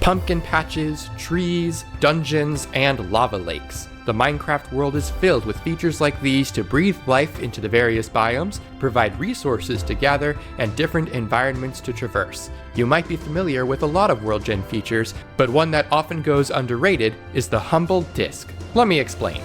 pumpkin patches, trees, dungeons, and lava lakes. The Minecraft world is filled with features like these to breathe life into the various biomes, provide resources to gather, and different environments to traverse. You might be familiar with a lot of worldgen features, but one that often goes underrated is the humble disc. Let me explain.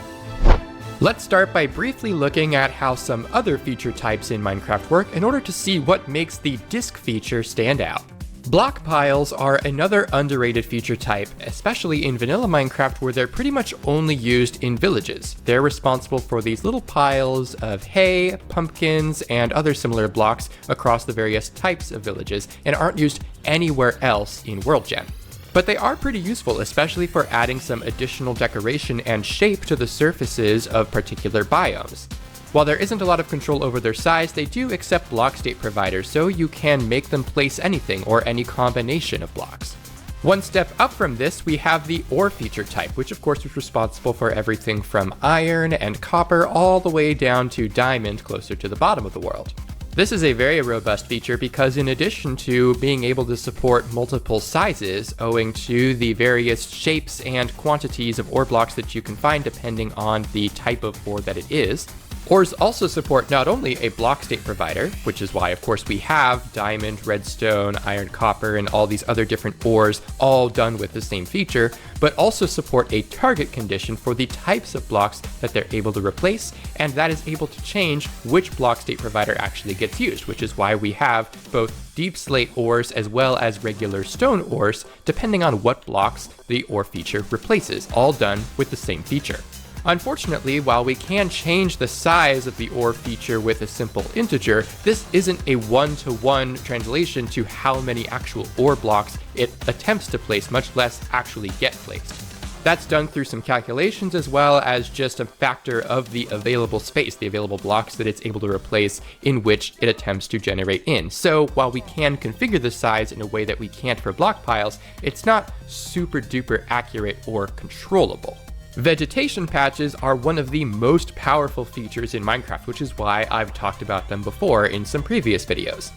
Let's start by briefly looking at how some other feature types in Minecraft work in order to see what makes the disc feature stand out. Block piles are another underrated feature type, especially in vanilla Minecraft where they're pretty much only used in villages. They're responsible for these little piles of hay, pumpkins, and other similar blocks across the various types of villages and aren't used anywhere else in worldgen. But they are pretty useful, especially for adding some additional decoration and shape to the surfaces of particular biomes. While there isn't a lot of control over their size, they do accept block state providers, so you can make them place anything or any combination of blocks. One step up from this, we have the ore feature type, which of course is responsible for everything from iron and copper all the way down to diamond closer to the bottom of the world. This is a very robust feature because in addition to being able to support multiple sizes owing to the various shapes and quantities of ore blocks that you can find depending on the type of ore that it is, ores also support not only a block state provider, which is why of course we have diamond, redstone, iron, copper, and all these other different ores all done with the same feature, but also support a target condition for the types of blocks that they're able to replace, and that is able to change which block state provider actually gets used, which is why we have both deep slate ores as well as regular stone ores, depending on what blocks the ore feature replaces, all done with the same feature. Unfortunately, while we can change the size of the ore feature with a simple integer, this isn't a one-to-one translation to how many actual ore blocks it attempts to place, much less actually get placed. That's done through some calculations as well as just a factor of the available space, the available blocks that it's able to replace in which it attempts to generate in. So while we can configure the size in a way that we can't for block piles, it's not super duper accurate or controllable. Vegetation patches are one of the most powerful features in Minecraft, which is why I've talked about them before in some previous videos.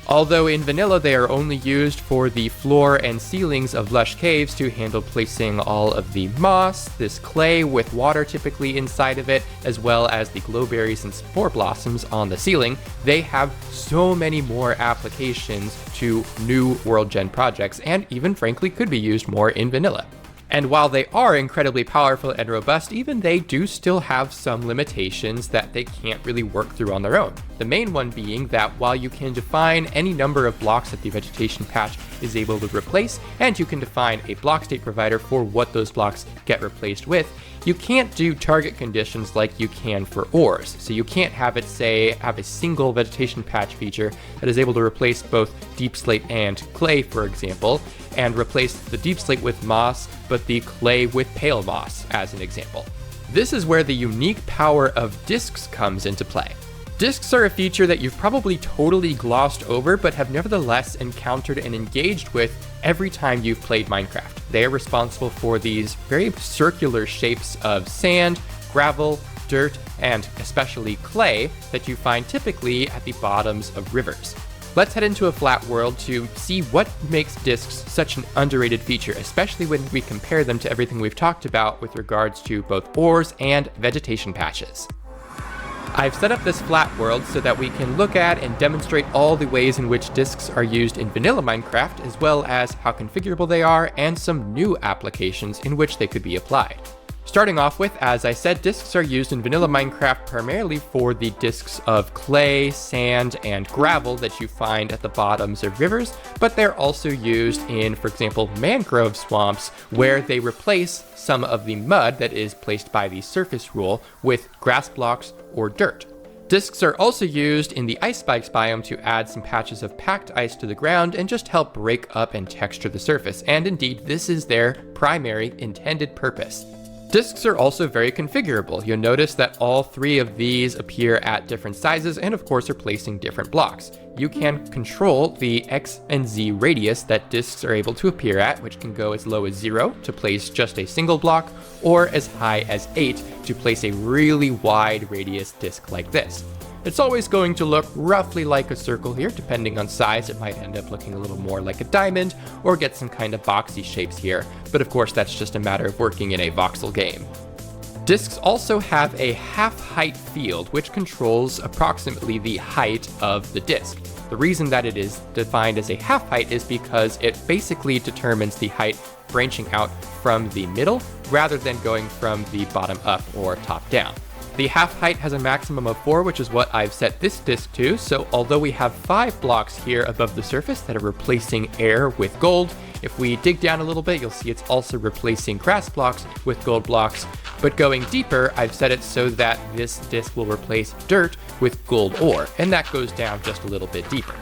Although in vanilla they are only used for the floor and ceilings of lush caves to handle placing all of the moss, this clay with water typically inside of it, as well as the glowberries and spore blossoms on the ceiling, they have so many more applications to new worldgen projects and even frankly could be used more in vanilla. And while they are incredibly powerful and robust, even they do still have some limitations that they can't really work through on their own. The main one being that while you can define any number of blocks that the vegetation patch is able to replace, and you can define a block state provider for what those blocks get replaced with, you can't do target conditions like you can for ores. So you can't have it have a single vegetation patch feature that is able to replace both deep slate and clay, for example, and replace the deep slate with moss, but the clay with pale moss, as an example. This is where the unique power of discs comes into play. Discs are a feature that you've probably totally glossed over, but have nevertheless encountered and engaged with every time you've played Minecraft. They are responsible for these very circular shapes of sand, gravel, dirt, and especially clay that you find typically at the bottoms of rivers. Let's head into a flat world to see what makes discs such an underrated feature, especially when we compare them to everything we've talked about with regards to both ores and vegetation patches. I've set up this flat world so that we can look at and demonstrate all the ways in which discs are used in vanilla Minecraft, as well as how configurable they are and some new applications in which they could be applied. Starting off with, as I said, discs are used in vanilla Minecraft primarily for the discs of clay, sand, and gravel that you find at the bottoms of rivers, but they're also used in, for example, mangrove swamps, where they replace some of the mud that is placed by the surface rule with grass blocks or dirt. Discs are also used in the ice spikes biome to add some patches of packed ice to the ground and just help break up and texture the surface, and indeed this is their primary intended purpose. Discs are also very configurable. You'll notice that all three of these appear at different sizes and of course are placing different blocks. You can control the X and Z radius that discs are able to appear at, which can go as low as 0 to place just a single block, or as high as 8 to place a really wide radius disc like this. It's always going to look roughly like a circle here. Depending on size, it might end up looking a little more like a diamond or get some kind of boxy shapes here. But of course, that's just a matter of working in a voxel game. Disks also have a half-height field, which controls approximately the height of the disk. The reason that it is defined as a half-height is because it basically determines the height branching out from the middle rather than going from the bottom up or top down. The half height has a maximum of 4, which is what I've set this disk to, so although we have 5 blocks here above the surface that are replacing air with gold, if we dig down a little bit, you'll see it's also replacing grass blocks with gold blocks, but going deeper, I've set it so that this disk will replace dirt with gold ore, and that goes down just a little bit deeper.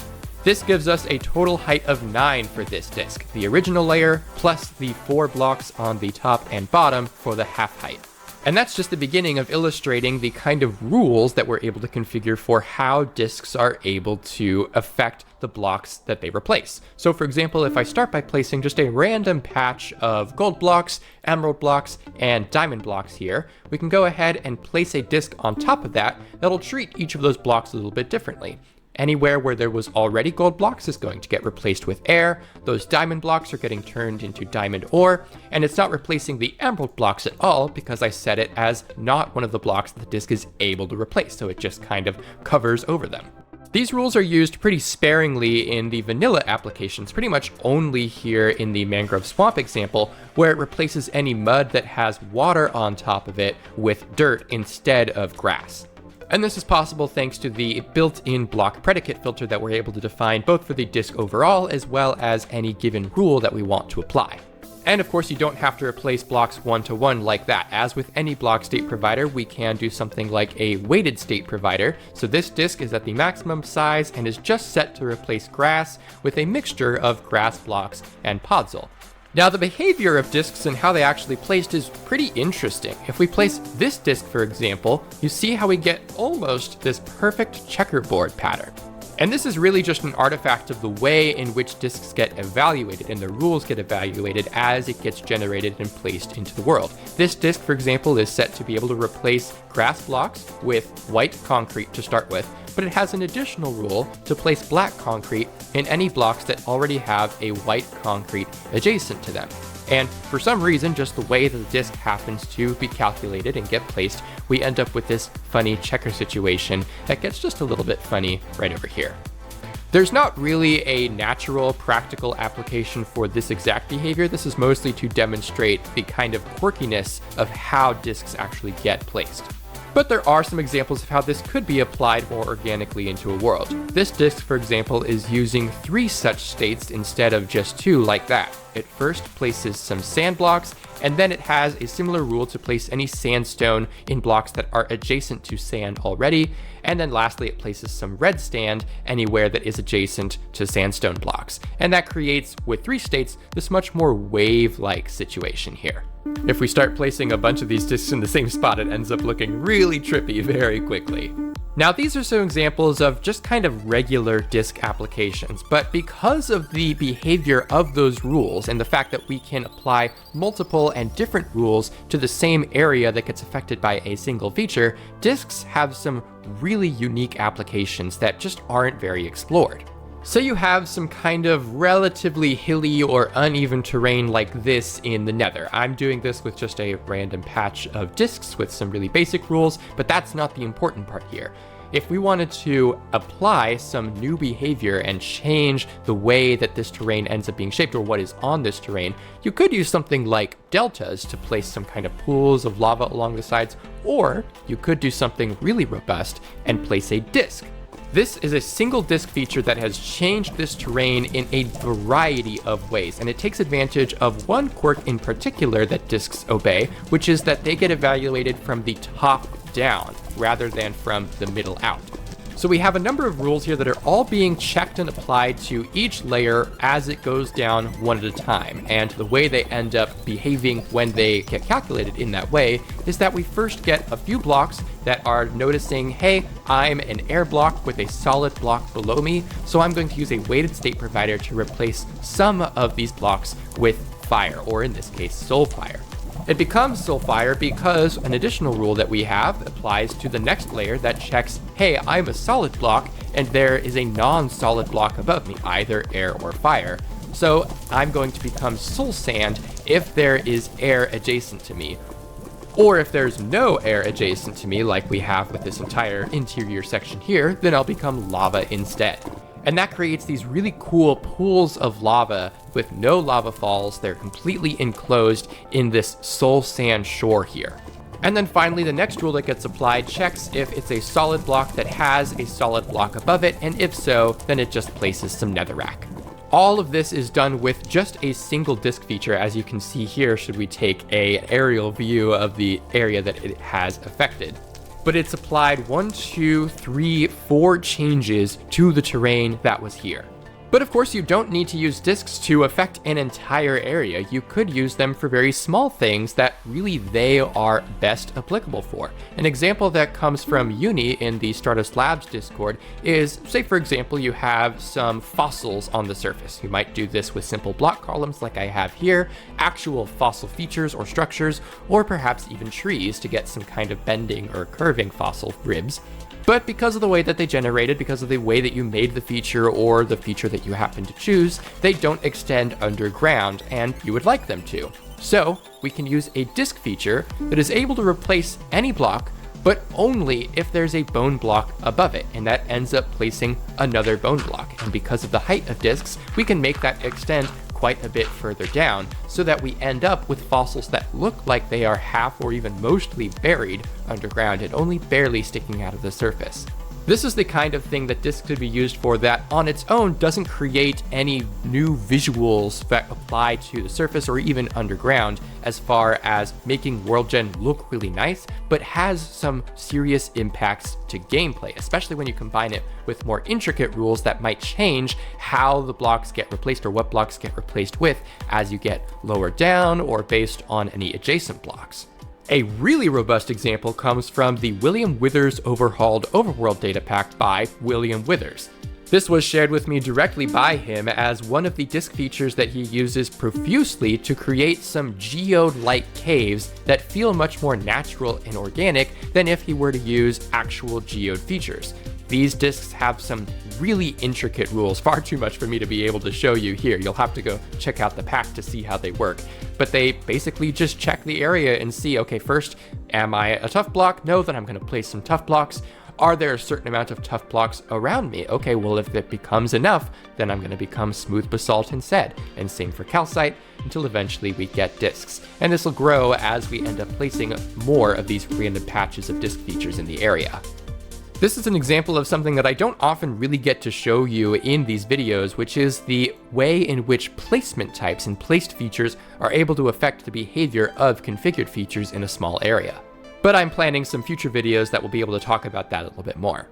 This gives us a total height of 9 for this disk, the original layer plus the 4 blocks on the top and bottom for the half height. And that's just the beginning of illustrating the kind of rules that we're able to configure for how disks are able to affect the blocks that they replace. So for example, if I start by placing just a random patch of gold blocks, emerald blocks, and diamond blocks here, we can go ahead and place a disk on top of that that'll treat each of those blocks a little bit differently. Anywhere where there was already gold blocks is going to get replaced with air, those diamond blocks are getting turned into diamond ore, and it's not replacing the emerald blocks at all because I set it as not one of the blocks that the disk is able to replace, so it just kind of covers over them. These rules are used pretty sparingly in the vanilla applications, pretty much only here in the mangrove swamp example, where it replaces any mud that has water on top of it with dirt instead of grass. And this is possible thanks to the built-in block predicate filter that we're able to define both for the disk overall as well as any given rule that we want to apply. And of course, you don't have to replace blocks one-to-one like that. As with any block state provider, we can do something like a weighted state provider. So this disk is at the maximum size and is just set to replace grass with a mixture of grass blocks and podzol. Now, the behavior of disks and how they actually placed is pretty interesting. If we place this disk, for example, you see how we get almost this perfect checkerboard pattern. And this is really just an artifact of the way in which disks get evaluated and the rules get evaluated as it gets generated and placed into the world. This disk, for example, is set to be able to replace grass blocks with white concrete to start with, but it has an additional rule to place black concrete in any blocks that already have a white concrete adjacent to them. And for some reason, just the way that the disk happens to be calculated and get placed, we end up with this funny checker situation that gets just a little bit funny right over here. There's not really a natural, practical application for this exact behavior. This is mostly to demonstrate the kind of quirkiness of how disks actually get placed. But there are some examples of how this could be applied more organically into a world. This disk, for example, is using 3 such states instead of just 2 like that. It first places some sand blocks, and then it has a similar rule to place any sandstone in blocks that are adjacent to sand already, and then lastly it places some red sand anywhere that is adjacent to sandstone blocks. And that creates, with 3 states, this much more wave-like situation here. If we start placing a bunch of these disks in the same spot, it ends up looking really trippy very quickly. Now, these are some examples of just kind of regular disk applications, but because of the behavior of those rules and the fact that we can apply multiple and different rules to the same area that gets affected by a single feature, disks have some really unique applications that just aren't very explored. Say you have some kind of relatively hilly or uneven terrain like this in the Nether. I'm doing this with just a random patch of disks with some really basic rules, but that's not the important part here. If we wanted to apply some new behavior and change the way that this terrain ends up being shaped or what is on this terrain, you could use something like deltas to place some kind of pools of lava along the sides, or you could do something really robust and place a disk. This is a single disk feature that has changed this terrain in a variety of ways, and it takes advantage of one quirk in particular that disks obey, which is that they get evaluated from the top down rather than from the middle out. So we have a number of rules here that are all being checked and applied to each layer as it goes down one at a time. And the way they end up behaving when they get calculated in that way is that we first get a few blocks that are noticing, hey, I'm an air block with a solid block below me, so I'm going to use a weighted state provider to replace some of these blocks with fire, or in this case, soul fire. It becomes Soulfire because an additional rule that we have applies to the next layer that checks, hey, I'm a solid block, and there is a non-solid block above me, either air or fire. So I'm going to become Soul Sand if there is air adjacent to me. Or if there's no air adjacent to me, like we have with this entire interior section here, then I'll become Lava instead. And that creates these really cool pools of lava with no lava falls. They're completely enclosed in this Soul Sand shore here. And then finally, the next rule that gets applied checks if it's a solid block that has a solid block above it, and if so, then it just places some netherrack. All of this is done with just a single disk feature, as you can see here should we take an aerial view of the area that it has affected. But it's applied 1, 2, 3, 4 changes to the terrain that was here. But of course, you don't need to use disks to affect an entire area. You could use them for very small things that really they are best applicable for. An example that comes from Uni in the Stardust Labs Discord is, say for example, you have some fossils on the surface. You might do this with simple block columns like I have here, actual fossil features or structures, or perhaps even trees to get some kind of bending or curving fossil ribs. But because of the way that they generated, because of the way that you made the feature or the feature that you happen to choose, they don't extend underground, and you would like them to. So we can use a disk feature that is able to replace any block, but only if there's a bone block above it, and that ends up placing another bone block. And because of the height of disks, we can make that extend quite a bit further down, so that we end up with fossils that look like they are half or even mostly buried underground and only barely sticking out of the surface. This is the kind of thing that disks could be used for that on its own doesn't create any new visuals that apply to the surface or even underground as far as making worldgen look really nice, but has some serious impacts to gameplay, especially when you combine it with more intricate rules that might change how the blocks get replaced or what blocks get replaced with as you get lower down or based on any adjacent blocks. A really robust example comes from the William Withers Overhauled Overworld data pack by William Withers. This was shared with me directly by him as one of the disk features that he uses profusely to create some geode-like caves that feel much more natural and organic than if he were to use actual geode features. These disks have some really intricate rules, far too much for me to be able to show you here. You'll have to go check out the pack to see how they work. But they basically just check the area and see, okay, first, am I a tough block? No, then I'm gonna place some tough blocks. Are there a certain amount of tough blocks around me? Okay, well, if it becomes enough, then I'm gonna become smooth basalt instead. And same for calcite, until eventually we get disks. And this will grow as we end up placing more of these random patches of disk features in the area. This is an example of something that I don't often really get to show you in these videos, which is the way in which placement types and placed features are able to affect the behavior of configured features in a small area. But I'm planning some future videos that will be able to talk about that a little bit more.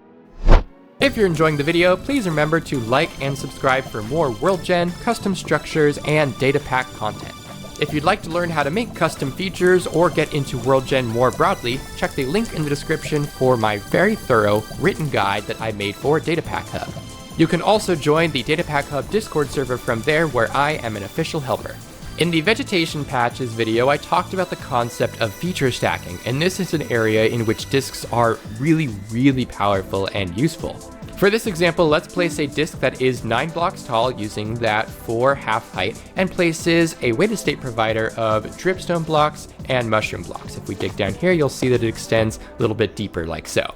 If you're enjoying the video, please remember to like and subscribe for more worldgen, custom structures, and data pack content. If you'd like to learn how to make custom features or get into worldgen more broadly, check the link in the description for my very thorough written guide that I made for Datapack Hub. You can also join the Datapack Hub Discord server from there, where I am an official helper. In the vegetation patches video, I talked about the concept of feature stacking, and this is an area in which disks are really powerful and useful. For this example, let's place a disk that is 9 blocks tall using that for half height, and places a weighted state provider of dripstone blocks and mushroom blocks. If we dig down here, you'll see that it extends a little bit deeper like so.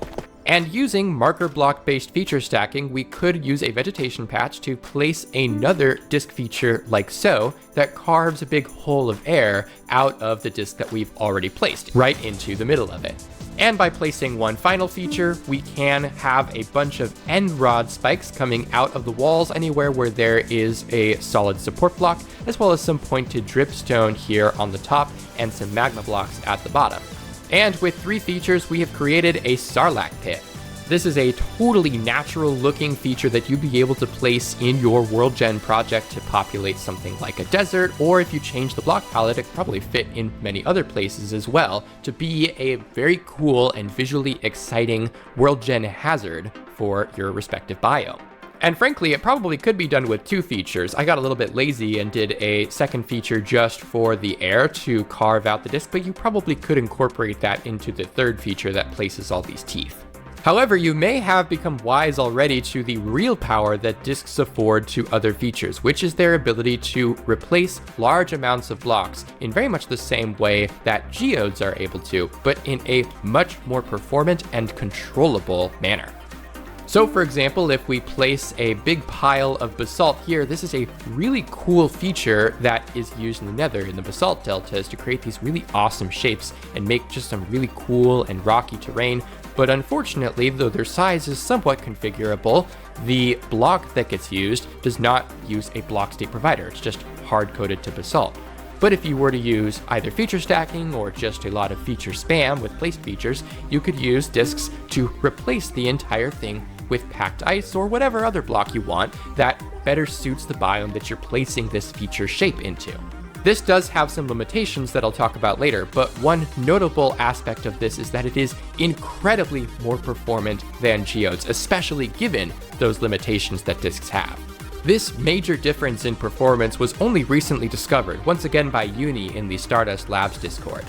And using marker block based feature stacking, we could use a vegetation patch to place another disk feature like so that carves a big hole of air out of the disk that we've already placed right into the middle of it. And by placing one final feature, we can have a bunch of end rod spikes coming out of the walls anywhere where there is a solid support block, as well as some pointed dripstone here on the top and some magma blocks at the bottom. And with 3 features, we have created a Sarlacc pit. This is a totally natural looking feature that you'd be able to place in your worldgen project to populate something like a desert, or if you change the block palette, it could probably fit in many other places as well to be a very cool and visually exciting worldgen hazard for your respective biome. And frankly, it probably could be done with 2 features. I got a little bit lazy and did a second feature just for the air to carve out the disc, but you probably could incorporate that into the third feature that places all these teeth. However, you may have become wise already to the real power that discs afford to other features, which is their ability to replace large amounts of blocks in very much the same way that geodes are able to, but in a much more performant and controllable manner. So for example, if we place a big pile of basalt here, this is a really cool feature that is used in the Nether in the basalt deltas to create these really awesome shapes and make just some really cool and rocky terrain. But unfortunately, though their size is somewhat configurable, the block that gets used does not use a block state provider. It's just hard-coded to basalt. But if you were to use either feature stacking or just a lot of feature spam with placed features, you could use discs to replace the entire thing with packed ice or whatever other block you want that better suits the biome that you're placing this feature shape into. This does have some limitations that I'll talk about later, but one notable aspect of this is that it is incredibly more performant than geodes, especially given those limitations that discs have. This major difference in performance was only recently discovered, once again by Uni in the Stardust Labs Discord.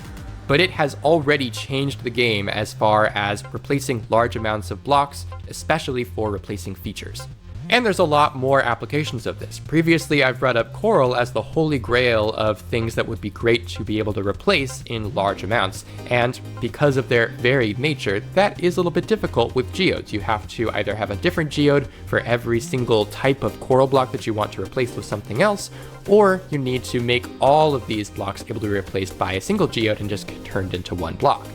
But it has already changed the game as far as replacing large amounts of blocks, especially for replacing features. And there's a lot more applications of this. Previously, I've brought up coral as the holy grail of things that would be great to be able to replace in large amounts. And because of their varied nature, that is a little bit difficult with geodes. You have to either have a different geode for every single type of coral block that you want to replace with something else, or you need to make all of these blocks able to be replaced by a single geode and just get turned into one block.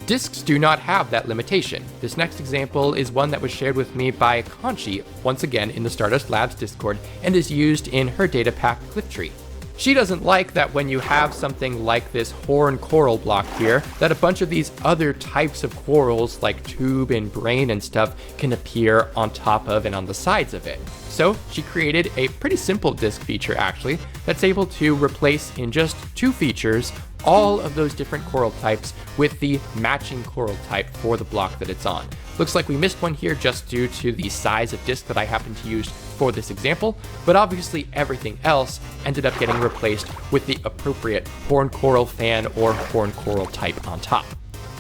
Discs do not have that limitation. This next example is one that was shared with me by Conchi, once again in the Stardust Labs Discord, and is used in her data pack cliff tree. She doesn't like that when you have something like this horn coral block here, that a bunch of these other types of corals like tube and brain and stuff can appear on top of and on the sides of it. So she created a pretty simple disc feature actually, that's able to replace in just 2 features all of those different coral types with the matching coral type for the block that it's on. Looks like we missed one here just due to the size of disc that I happened to use for this example, but obviously everything else ended up getting replaced with the appropriate horn coral fan or horn coral type on top.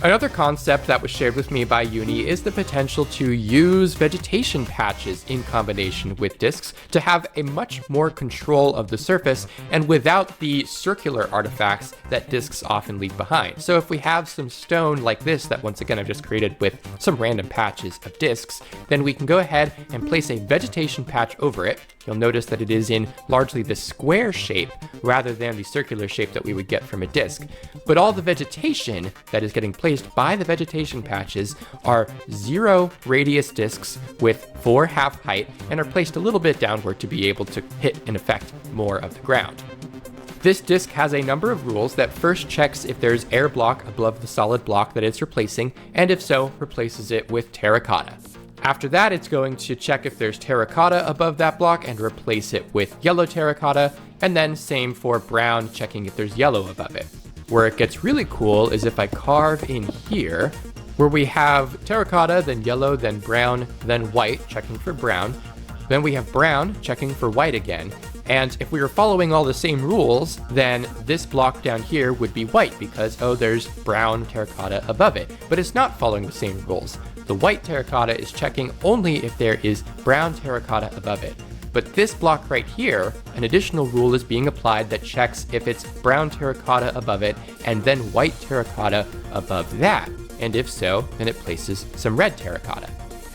Another concept that was shared with me by Uni is the potential to use vegetation patches in combination with discs to have a much more control of the surface and without the circular artifacts that discs often leave behind. So if we have some stone like this that once again I've just created with some random patches of discs, then we can go ahead and place a vegetation patch over it. You'll notice that it is in largely the square shape rather than the circular shape that we would get from a disc. But all the vegetation that is getting placed by the vegetation patches are 0 radius discs with 4 half height and are placed a little bit downward to be able to hit and affect more of the ground. This disc has a number of rules that first checks if there's air block above the solid block that it's replacing, and if so, replaces it with terracotta. After that, it's going to check if there's terracotta above that block and replace it with yellow terracotta, and then same for brown, checking if there's yellow above it. Where it gets really cool is if I carve in here, where we have terracotta, then yellow, then brown, then white, checking for brown. Then we have brown, checking for white again. And if we were following all the same rules, then this block down here would be white because, oh, there's brown terracotta above it. But it's not following the same rules. The white terracotta is checking only if there is brown terracotta above it. But this block right here, an additional rule is being applied that checks if it's brown terracotta above it and then white terracotta above that. And if so, then it places some red terracotta.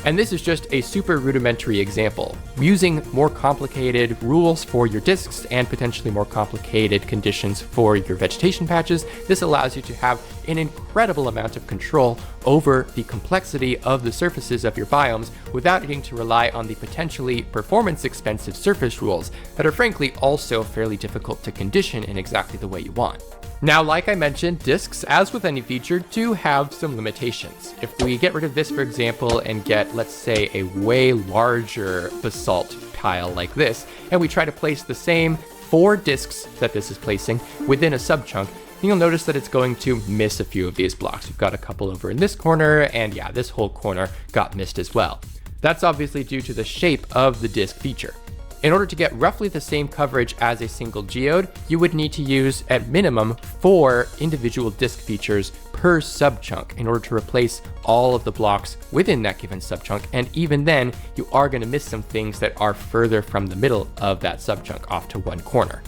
And this is just a super rudimentary example. Using more complicated rules for your discs and potentially more complicated conditions for your vegetation patches, this allows you to have an incredible amount of control over the complexity of the surfaces of your biomes without needing to rely on the potentially performance expensive surface rules that are frankly also fairly difficult to condition in exactly the way you want. Now, like I mentioned, discs, as with any feature, do have some limitations. If we get rid of this, for example, and get, let's say, a way larger basalt pile like this, and we try to place the same 4 discs that this is placing within a subchunk, you'll notice that it's going to miss a few of these blocks. We've got a couple over in this corner, and yeah, this whole corner got missed as well. That's obviously due to the shape of the disk feature. In order to get roughly the same coverage as a single geode, you would need to use, at minimum, 4 individual disk features per subchunk in order to replace all of the blocks within that given subchunk, and even then, you are going to miss some things that are further from the middle of that subchunk off to one corner.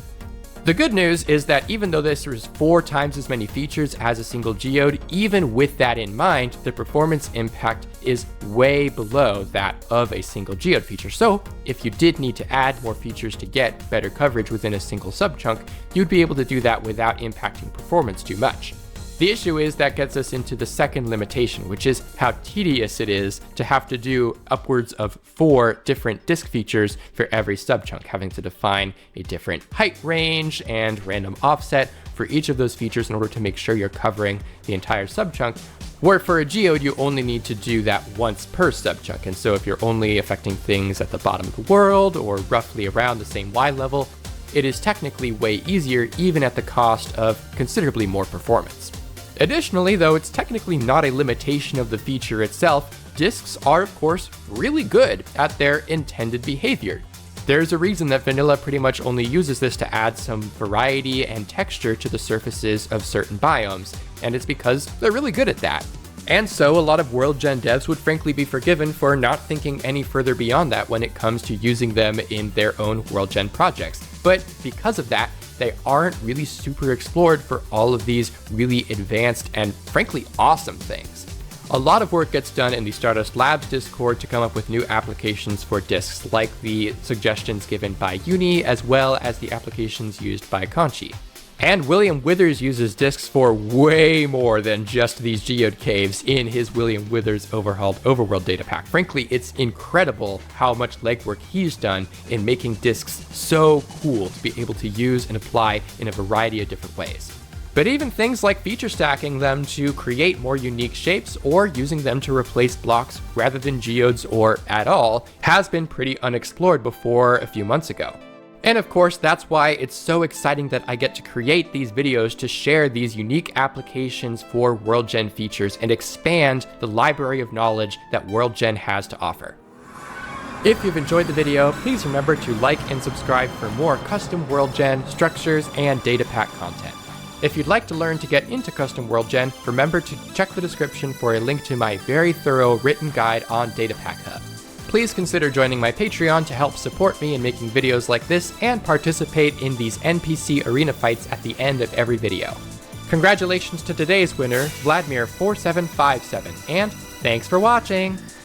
The good news is that even though this is 4 times as many features as a single geode, even with that in mind, the performance impact is way below that of a single geode feature. So if you did need to add more features to get better coverage within a single subchunk, you'd be able to do that without impacting performance too much. The issue is that gets us into the second limitation, which is how tedious it is to have to do upwards of 4 different disk features for every subchunk, having to define a different height range and random offset for each of those features in order to make sure you're covering the entire subchunk, where for a geode, you only need to do that once per subchunk. And so if you're only affecting things at the bottom of the world or roughly around the same Y level, it is technically way easier, even at the cost of considerably more performance. Additionally, though it's technically not a limitation of the feature itself, disks are, of course, really good at their intended behavior. There's a reason that vanilla pretty much only uses this to add some variety and texture to the surfaces of certain biomes, and it's because they're really good at that. And so a lot of worldgen devs would frankly be forgiven for not thinking any further beyond that when it comes to using them in their own worldgen projects. But because of that, they aren't really super explored for all of these really advanced and frankly awesome things. A lot of work gets done in the Stardust Labs Discord to come up with new applications for disks, like the suggestions given by Uni, as well as the applications used by Conchi. And William Withers uses disks for way more than just these geode caves in his William Withers Overhauled Overworld data pack. Frankly, it's incredible how much legwork he's done in making disks so cool to be able to use and apply in a variety of different ways. But even things like feature stacking them to create more unique shapes or using them to replace blocks rather than geodes or at all has been pretty unexplored before a few months ago. And of course, that's why it's so exciting that I get to create these videos to share these unique applications for worldgen features and expand the library of knowledge that worldgen has to offer. If you've enjoyed the video, please remember to like and subscribe for more custom worldgen, structures, and data pack content. If you'd like to learn to get into custom worldgen, remember to check the description for a link to my very thorough written guide on Datapack Hub. Please consider joining my Patreon to help support me in making videos like this and participate in these NPC arena fights at the end of every video. Congratulations to today's winner, Vladimir4757, and thanks for watching!